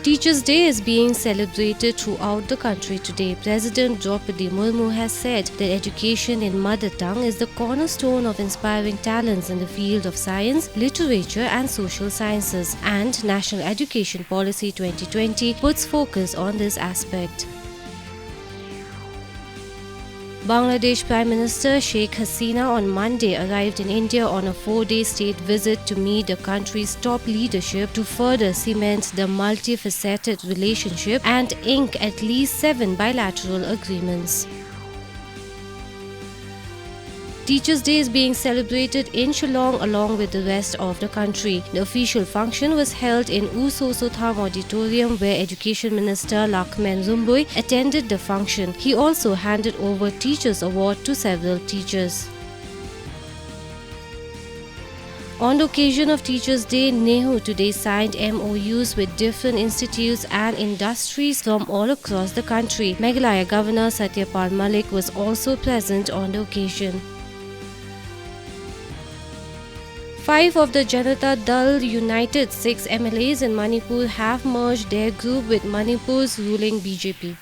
Teachers' Day is being celebrated throughout the country today. President Draupadi Murmu has said that education in mother tongue is the cornerstone of inspiring talents in the field of science, literature and social sciences, and National Education Policy 2020 puts focus on this aspect. Bangladesh Prime Minister Sheikh Hasina on Monday arrived in India on a 4-day state visit to meet the country's top leadership to further cement the multifaceted relationship and ink at least 7 bilateral agreements. Teachers' Day is being celebrated in Shillong along with the rest of the country. The official function was held in Usosotham Auditorium where Education Minister Lakmen Zumbui attended the function. He also handed over Teachers' Award to several teachers. On the occasion of Teachers' Day, NEHU today signed MOUs with different institutes and industries from all across the country. Meghalaya Governor Satyapal Malik was also present on the occasion. 5 of the Janata Dal United 6 MLAs in Manipur have merged their group with Manipur's ruling BJP.